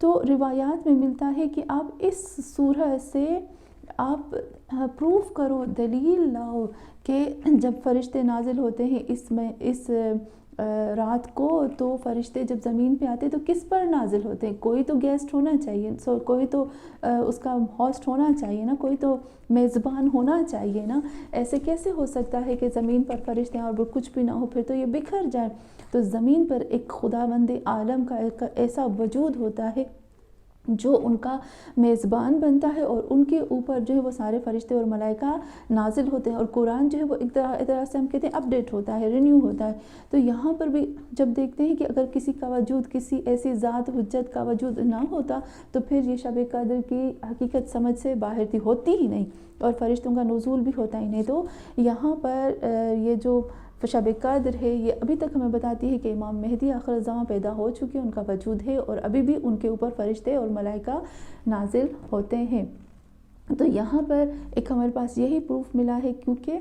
تو روایات میں ملتا ہے کہ آپ اس سورہ سے آپ پروف کرو، دلیل لاؤ کہ جب فرشتے نازل ہوتے ہیں اس رات کو، تو فرشتے جب زمین پہ آتے ہیں تو کس پر نازل ہوتے ہیں؟ کوئی تو گیسٹ ہونا چاہیے، کوئی تو اس کا ہوسٹ ہونا چاہیے نا، کوئی تو میزبان ہونا چاہیے نا۔ ایسے کیسے ہو سکتا ہے کہ زمین پر فرشتے ہیں اور کچھ بھی نہ ہو؟ پھر تو یہ بکھر جائے۔ تو زمین پر ایک خداوند عالم کا ایک ایسا وجود ہوتا ہے جو ان کا میزبان بنتا ہے، اور ان کے اوپر جو ہے وہ سارے فرشتے اور ملائکہ نازل ہوتے ہیں، اور قرآن جو ہے وہ ایک طرح سے ہم کہتے ہیں اپڈیٹ ہوتا ہے، رینیو ہوتا ہے۔ تو یہاں پر بھی جب دیکھتے ہیں کہ اگر کسی کا وجود، کسی ایسی ذات حجت کا وجود نہ ہوتا تو پھر یہ شب قدر کی حقیقت سمجھ سے باہر تھی، ہوتی ہی نہیں، اور فرشتوں کا نزول بھی ہوتا ہی نہیں۔ تو یہاں پر یہ جو شب قدر ہے، یہ ابھی تک ہمیں بتاتی ہے کہ امام مہدی آخر الزماں پیدا ہو چکے، ان کا وجود ہے، اور ابھی بھی ان کے اوپر فرشتے اور ملائکہ نازل ہوتے ہیں۔ تو یہاں پر ایک ہمارے پاس یہی پروف ملا ہے، کیونکہ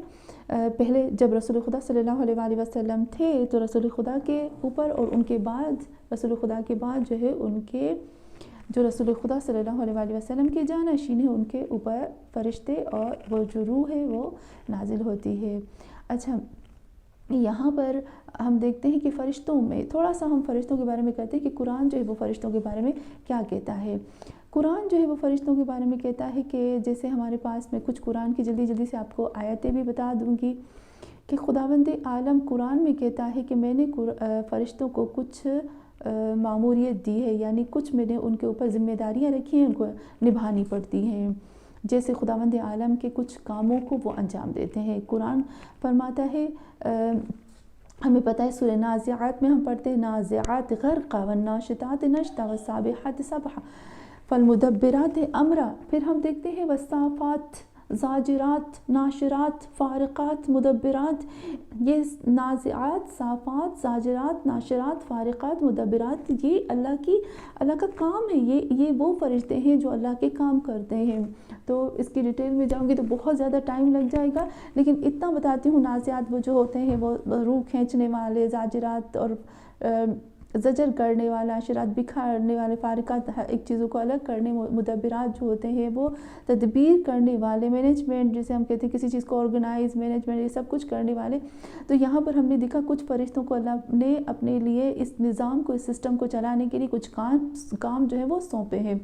پہلے جب رسول خدا صلی اللہ علیہ وآلہ وسلم تھے تو رسول خدا کے اوپر، اور ان کے بعد رسول خدا کے بعد جو ہے ان کے جو رسول خدا صلی اللہ علیہ وآلہ وسلم کے جانشین ہیں، ان کے اوپر فرشتے اور وہ جو روح ہے وہ نازل ہوتی ہے۔ اچھا، یہاں پر ہم دیکھتے ہیں کہ فرشتوں میں تھوڑا سا ہم فرشتوں کے بارے میں کہتے ہیں کہ قرآن جو ہے وہ فرشتوں کے بارے میں کیا کہتا ہے۔ قرآن جو ہے وہ فرشتوں کے بارے میں کہتا ہے کہ جیسے ہمارے پاس میں کچھ قرآن کی جلدی سے آپ کو آیتیں بھی بتا دوں گی کہ خداوند عالم قرآن میں کہتا ہے کہ میں نے فرشتوں کو کچھ ماموریت دی ہے، یعنی کچھ میں نے ان کے اوپر ذمہ داریاں رکھی ہیں، ان کو نبھانی پڑتی ہیں، جیسے خداوند عالم کے کچھ کاموں کو وہ انجام دیتے ہیں۔ قرآن فرماتا ہے، ہمیں پتہ ہے سورہ نازعات میں ہم پڑھتے ہیں نازعات غرقا والناشطات نشطا والسابحات سبحا فالمدبرات امرا، پھر ہم دیکھتے ہیں والصافات زاجرات ناشرات فارقات مدبرات۔ یہ نازعات، صافات، زاجرات، ناشرات، فارقات، مدبرات، یہ اللہ کا کام ہے، یہ وہ فرشتے ہیں جو اللہ کے کام کرتے ہیں۔ تو اس کی ڈیٹیل میں جاؤں گی تو بہت زیادہ ٹائم لگ جائے گا، لیکن اتنا بتاتی ہوں، نازعات وہ جو ہوتے ہیں وہ روح کھینچنے والے، زاجرات اور زجر کرنے والا، ناشرات بکھارنے والے، فارقات ایک چیزوں کو الگ کرنے، مدبرات جو ہوتے ہیں وہ تدبیر کرنے والے، مینجمنٹ جسے ہم کہتے ہیں، کسی چیز کو آرگنائز، مینجمنٹ، یہ سب کچھ کرنے والے۔ تو یہاں پر ہم نے دیکھا کچھ فرشتوں کو اللہ نے اپنے لیے اس نظام کو، اس سسٹم کو چلانے کے لیے کچھ کام جو ہے وہ سونپے ہیں۔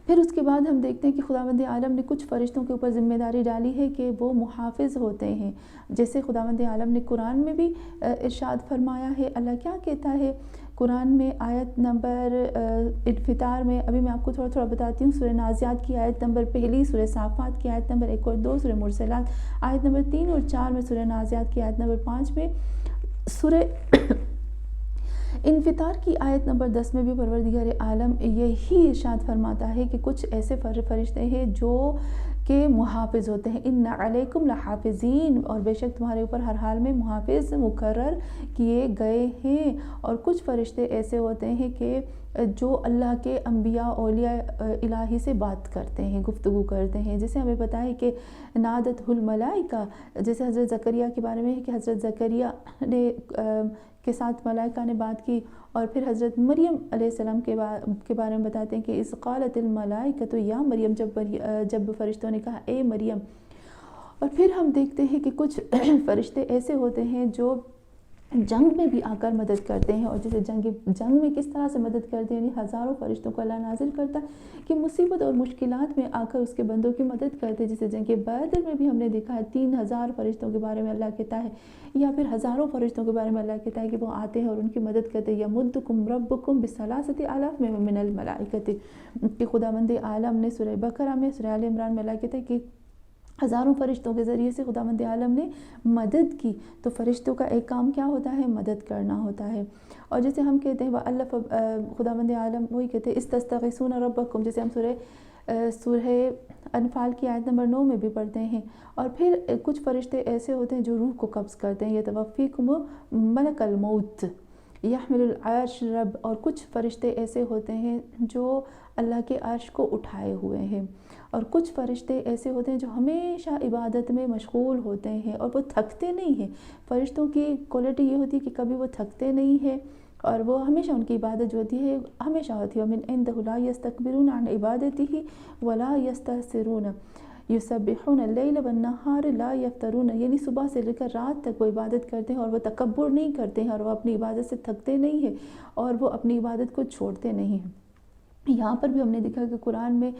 پھر اس کے بعد ہم دیکھتے ہیں کہ خداوند عالم نے کچھ فرشتوں کے اوپر ذمہ داری ڈالی ہے کہ وہ محافظ ہوتے ہیں، جیسے خداوند عالم نے قرآن میں بھی ارشاد فرمایا ہے۔ اللہ کیا کہتا ہے قرآن میں؟ آیت نمبر انفطار میں، ابھی میں آپ کو تھوڑا بتاتی ہوں، سورہ نازعات کی آیت نمبر 1، سورہ صافات کی آیت نمبر 1 اور 2، سورہ مرسلات آیت نمبر 3 اور 4 میں، سورہ نازعات کی آیت نمبر 5 میں، سورہ انفطار کی آیت نمبر 10 میں بھی پروردگار عالم یہی ارشاد فرماتا ہے کہ کچھ ایسے فرشتے ہیں جو کہ محافظ ہوتے ہیں، ان علیکم لحافظین، اور بے شک تمہارے اوپر ہر حال میں محافظ مقرر کیے گئے ہیں۔ اور کچھ فرشتے ایسے ہوتے ہیں کہ جو اللہ کے انبیاء اولیاء الہی سے بات کرتے ہیں، گفتگو کرتے ہیں، جیسے ہمیں پتہ ہے کہ نادت الملائکہ، جیسے حضرت زکریا کے بارے میں ہے کہ حضرت زکریا نے کے ساتھ ملائکہ نے بات کی، اور پھر حضرت مریم علیہ السلام کے بارے میں بتاتے ہیں کہ اذ قالت الملائکۃ یا مریم، جب فرشتوں نے کہا اے مریم۔ اور پھر ہم دیکھتے ہیں کہ کچھ فرشتے ایسے ہوتے ہیں جو جنگ میں بھی آ کر مدد کرتے ہیں، اور جیسے جنگ میں کس طرح سے مدد کرتے ہیں، یعنی ہزاروں فرشتوں کو اللہ نازل کرتا ہے کہ مصیبت اور مشکلات میں آ کر اس کے بندوں کی مدد کرتے ہیں، جیسے جنگ بدر میں بھی ہم نے دیکھا ہے 3000 فرشتوں کے بارے میں اللہ کہتا ہے، یا پھر ہزاروں فرشتوں کے بارے میں اللہ کہتا ہے کہ وہ آتے ہیں اور ان کی مدد کرتے ہیں، یمدکم ربکم بثلاثۃ آلاف من الملائکۃ، کہ خداوند عالم نے سورہ بقرہ میں، سورہ آل عمران میں اللہ کہتا ہے کہ ہزاروں فرشتوں کے ذریعے سے خداوند عالم نے مدد کی۔ تو فرشتوں کا ایک کام کیا ہوتا ہے؟ مدد کرنا ہوتا ہے۔ اور جیسے ہم کہتے ہیں وَأَلَّفَ، خداوند عالم وہی کہتے ہیں اِسْتَسْتَغِیثُونَ رَبَّکُم، جیسے ہم سورہ انفال کی آیت نمبر 9 میں بھی پڑھتے ہیں۔ اور پھر کچھ فرشتے ایسے ہوتے ہیں جو روح کو قبض کرتے ہیں، یتوفیکم ملک الموت یحمل العرش رب، اور کچھ فرشتے ایسے ہوتے ہیں جو اللہ کے عرش کو اٹھائے ہوئے ہیں، اور کچھ فرشتے ایسے ہوتے ہیں جو ہمیشہ عبادت میں مشغول ہوتے ہیں اور وہ تھکتے نہیں ہیں۔ فرشتوں کی کوالٹی یہ ہوتی ہے کہ کبھی وہ تھکتے نہیں ہیں، اور وہ ہمیشہ ان کی عبادت جو ہوتی ہے ہمیشہ ہوتی ہے. وَمِنْ عِنْدَهُ لَا يَسْتَكْبِرُونَ عَنْ عِبَادَتِهِ وَلَا يَسْتَحْسِرُونَ يُسَبِّحُونَ اللَّيْلَ وَالنَّهَارَ لَا يَفْتَرُونَ، یعنی صبح سے لے کر رات تک وہ عبادت کرتے ہیں اور وہ تکبر نہیں کرتے ہیں اور وہ اپنی عبادت سے تھکتے نہیں ہیں اور وہ اپنی عبادت کو چھوڑتے نہیں ہیں. یہاں پر بھی ہم نے دیکھا کہ قرآن میں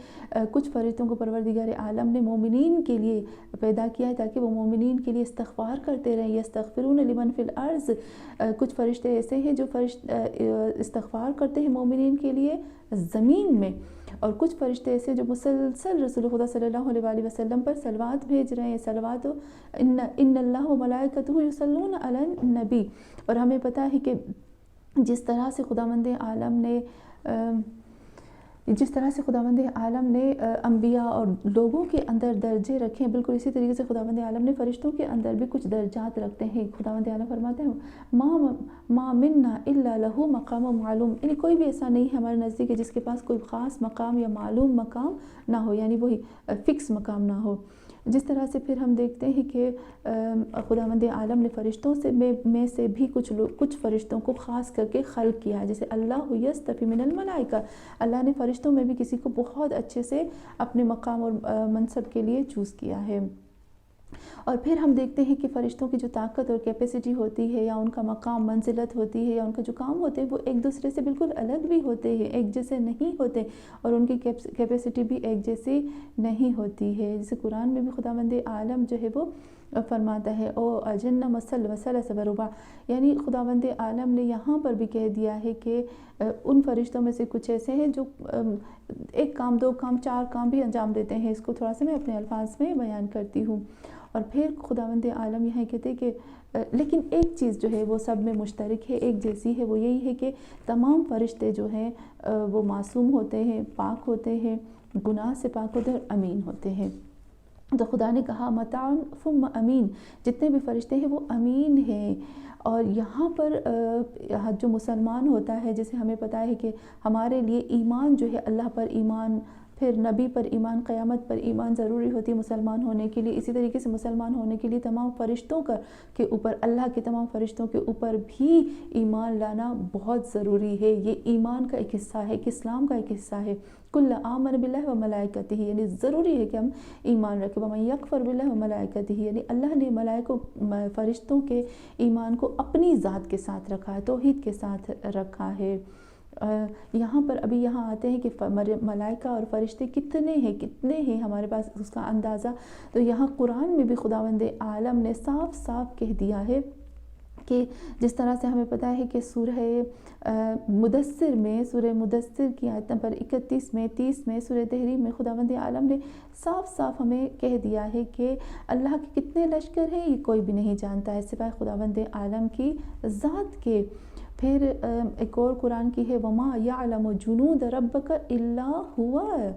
کچھ فرشتوں کو پروردگار عالم نے مومنین کے لیے پیدا کیا ہے تاکہ وہ مومنین کے لیے استغفار کرتے رہیں. یستغفرون لمن فی الارض، کچھ فرشتے ایسے ہیں جو استغفار کرتے ہیں مومنین کے لیے زمین میں، اور کچھ فرشتے ایسے جو مسلسل رسول خدا صلی اللہ علیہ وآلہ وسلم پر صلوات بھیج رہے ہیں. صلوات ان اللہ و ملائکتہ یصلون علی النبی. اور ہمیں پتہ ہے کہ جس طرح سے خداوند عالم نے انبیاء اور لوگوں کے اندر درجے رکھے ہیں، بالکل اسی طریقے سے خداوند عالم نے فرشتوں کے اندر بھی کچھ درجات رکھتے ہیں. خداوند عالم فرماتے ہیں ما منا الا لہ مقام معلوم، یعنی کوئی بھی ایسا نہیں ہے ہمارے نزدیک جس کے پاس کوئی خاص مقام یا معلوم مقام نہ ہو، یعنی وہی فکس مقام نہ ہو. جس طرح سے پھر ہم دیکھتے ہیں کہ خداوند عالم نے فرشتوں میں سے بھی کچھ فرشتوں کو خاص کر کے خلق کیا ہے. جیسے اللہ یصطفی من الملائکہ، اللہ نے فرشتوں میں بھی کسی کو بہت اچھے سے اپنے مقام اور منصب کے لیے چوز کیا ہے. اور پھر ہم دیکھتے ہیں کہ فرشتوں کی جو طاقت اور کیپیسٹی ہوتی ہے یا ان کا مقام منزلت ہوتی ہے یا ان کا جو کام ہوتے ہیں وہ ایک دوسرے سے بالکل الگ بھی ہوتے ہیں، ایک جیسے نہیں ہوتے، اور ان کی کیپیسٹی بھی ایک جیسی نہیں ہوتی ہے. جیسے قرآن میں بھی خداوند عالم جو ہے وہ فرماتا ہے او اجنہ مسل وسلس وربع، یعنی خداوند عالم نے یہاں پر بھی کہہ دیا ہے کہ ان فرشتوں میں سے کچھ ایسے ہیں جو ایک کام، دو کام، چار کام بھی انجام دیتے ہیں. اس کو تھوڑا سا میں اپنے الفاظ میں بیان کرتی ہوں. اور پھر خداوند عالم یہاں کہتے ہیں کہ لیکن ایک چیز جو ہے وہ سب میں مشترک ہے، ایک جیسی ہے، وہ یہی ہے کہ تمام فرشتے جو ہیں وہ معصوم ہوتے ہیں، پاک ہوتے ہیں، گناہ سے پاک ہوتے ہیں اور امین ہوتے ہیں. تو خدا نے کہا متاع ثم امین، جتنے بھی فرشتے ہیں وہ امین ہیں. اور یہاں پر جو مسلمان ہوتا ہے، جیسے ہمیں پتہ ہے کہ ہمارے لیے ایمان جو ہے، اللہ پر ایمان، پھر نبی پر ایمان، قیامت پر ایمان ضروری ہوتی ہے مسلمان ہونے کے لیے. اسی طریقے سے مسلمان ہونے کے لیے تمام فرشتوں کے اوپر، اللہ کے تمام فرشتوں کے اوپر بھی ایمان لانا بہت ضروری ہے. یہ ایمان کا ایک حصہ ہے، کہ اسلام کا ایک حصہ ہے. کل آمن باللہ و ملائکتہ، یعنی ضروری ہے کہ ہم ایمان رکھیں. ومن یکفر باللہ و ملائکتہ، یعنی اللہ نے ملائکوں فرشتوں کے ایمان کو اپنی ذات کے ساتھ رکھا ہے، توحید کے ساتھ رکھا ہے. یہاں پر ابھی یہاں آتے ہیں کہ ملائکہ اور فرشتے کتنے ہیں ہمارے پاس اس کا اندازہ. تو یہاں قرآن میں بھی خداوند عالم نے صاف صاف کہہ دیا ہے کہ جس طرح سے ہمیں پتہ ہے کہ سورہ مدثر کی آیت نمبر 31 میں 30 میں سورہ تحریم میں خداوند عالم نے صاف صاف ہمیں کہہ دیا ہے کہ اللہ کے کتنے لشکر ہیں یہ کوئی بھی نہیں جانتا ہے سوائے خداوند عالم کی ذات کے. پھر ایک اور قرآن کی ہے وَمَا يَعْلَمُ جُنُودَ رَبَّكَ إِلَّا هُوَ،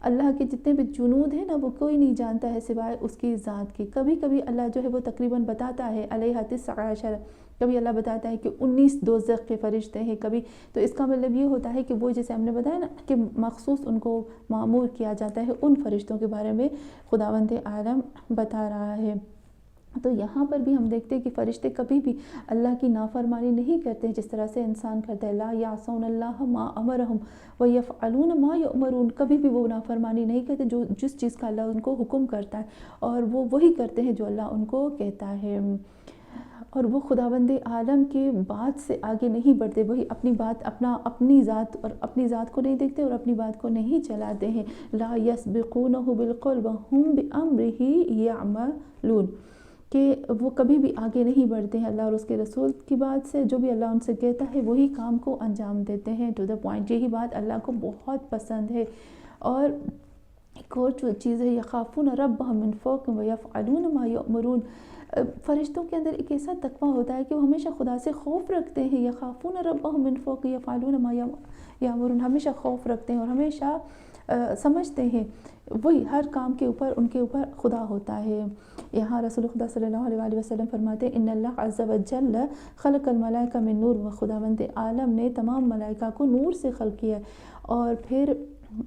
اللہ کے جتنے بھی جنود ہیں نا وہ کوئی نہیں جانتا ہے سوائے اس کی ذات کے. کبھی کبھی اللہ جو ہے وہ تقریباً بتاتا ہے علیہ 19، کبھی اللہ بتاتا ہے کہ 19 دوزخ کے فرشتے ہیں کبھی. تو اس کا مطلب یہ ہوتا ہے کہ وہ جیسے ہم نے بتایا نا کہ مخصوص ان کو مأمور کیا جاتا ہے، ان فرشتوں کے بارے میں خداوند عالم بتا رہا ہے. تو یہاں پر بھی ہم دیکھتے ہیں کہ فرشتے کبھی بھی اللہ کی نافرمانی نہیں کرتے جس طرح سے انسان کرتا ہے. لا یعصون اللہ ما امرہم ویفعلون ما یؤمرون، کبھی بھی وہ نافرمانی نہیں کرتے جس چیز کا اللہ ان کو حکم کرتا ہے، اور وہ وہی کرتے ہیں جو اللہ ان کو کہتا ہے. اور وہ خداوند عالم کے بات سے آگے نہیں بڑھتے، وہی اپنی بات اپنی ذات کو نہیں دیکھتے اور اپنی بات کو نہیں چلاتے ہیں. لا یسبقونہ بالقول وہم بامرہ یعملون، کہ وہ کبھی بھی آگے نہیں بڑھتے ہیں اللہ اور اس کے رسول کی بات سے. جو بھی اللہ ان سے کہتا ہے وہی کام کو انجام دیتے ہیں ٹو دا پوائنٹ. یہی بات اللہ کو بہت پسند ہے. اور ایک اور چیز ہے یخافون ربہم من فوقہم ویفعلون ما یؤمرون، فرشتوں کے اندر ایک ایسا تقویٰ ہوتا ہے کہ وہ ہمیشہ خدا سے خوف رکھتے ہیں. یخافون ربہم من فوق یفعلون ما یأمرون، ہمیشہ خوف رکھتے ہیں اور ہمیشہ سمجھتے ہیں وہی ہر کام کے اوپر ان کے اوپر خدا ہوتا ہے. یہاں رسول خدا صلی اللہ علیہ وآلہ وسلم فرماتے ہیں ان اللہ عز وجل خلق الملائکہ من نور، و خداوند عالم نے تمام ملائکہ کو نور سے خلق کیا. اور پھر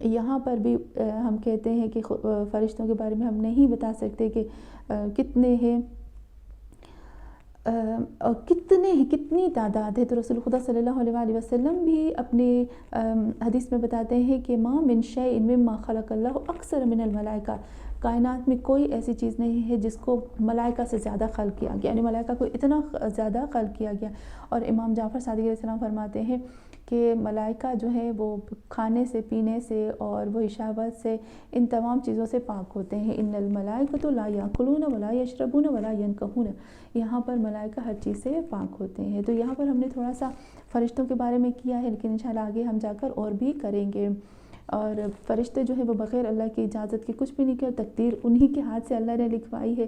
یہاں پر بھی ہم کہتے ہیں کہ فرشتوں کے بارے میں ہم نہیں بتا سکتے کہ کتنے ہیں. اور کتنی تعداد ہے. تو رسول خدا صلی اللہ علیہ وسلم بھی اپنے حدیث میں بتاتے ہیں کہ ما من شیء مما خلق اللہ اکثر من الملائکہ، کائنات میں کوئی ایسی چیز نہیں ہے جس کو ملائکہ سے زیادہ خلق کیا گیا، یعنی ملائکہ کو اتنا زیادہ خلق کیا گیا. اور امام جعفر صادق علیہ السلام فرماتے ہیں کہ ملائکہ جو ہے وہ کھانے سے، پینے سے اور وہی شہوت سے، ان تمام چیزوں سے پاک ہوتے ہیں. ان الملائکۃ لا یاکلون ولا یشربون ولا ینکحون، یہاں پر ملائکہ ہر چیز سے پاک ہوتے ہیں. تو یہاں پر ہم نے تھوڑا سا فرشتوں کے بارے میں کیا ہے، لیکن انشاءاللہ آگے ہم جا کر اور بھی کریں گے. اور فرشتے جو ہیں وہ بغیر اللہ کی اجازت کے کچھ بھی نہیں کر، تقدیر انہی کے ہاتھ سے اللہ نے لکھوائی ہے.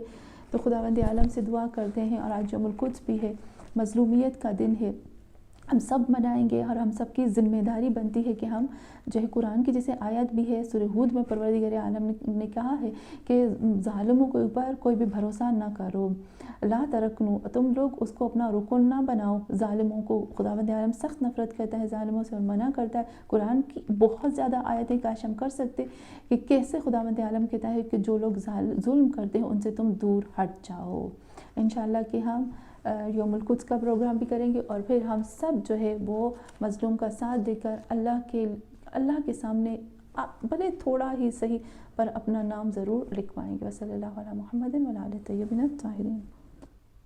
تو خداوند عالم سے دعا کرتے ہیں. اور آج یوم القدس بھی ہے، مظلومیت کا دن ہے، ہم سب منائیں گے. اور ہم سب کی ذمہ داری بنتی ہے کہ ہم جو ہے قرآن کی جیسے آیت بھی ہے سورہ ہود میں پروردگار عالم نے کہا ہے کہ ظالموں کے اوپر کوئی بھی بھروسہ نہ کرو، لا ترکنو، تم لوگ اس کو اپنا رکن نہ بناؤ. ظالموں کو خداوند عالم سخت نفرت کرتا ہے، ظالموں سے منع کرتا ہے. قرآن کی بہت زیادہ آیتیں کاش ہم کر سکتے کہ کیسے خداوند عالم کہتا ہے کہ جو لوگ ظلم کرتے ہیں ان سے تم دور ہٹ جاؤ. انشاءاللہ کہ ہم یوم القدس کا پروگرام بھی کریں گے، اور پھر ہم سب جو ہے وہ مظلوم کا ساتھ دے کر اللہ کے سامنے بھلے تھوڑا ہی صحیح پر اپنا نام ضرور لکھوائیں گے. وصلی اللہ علی محمد وعلی آلہ الطیبین الطاہرین.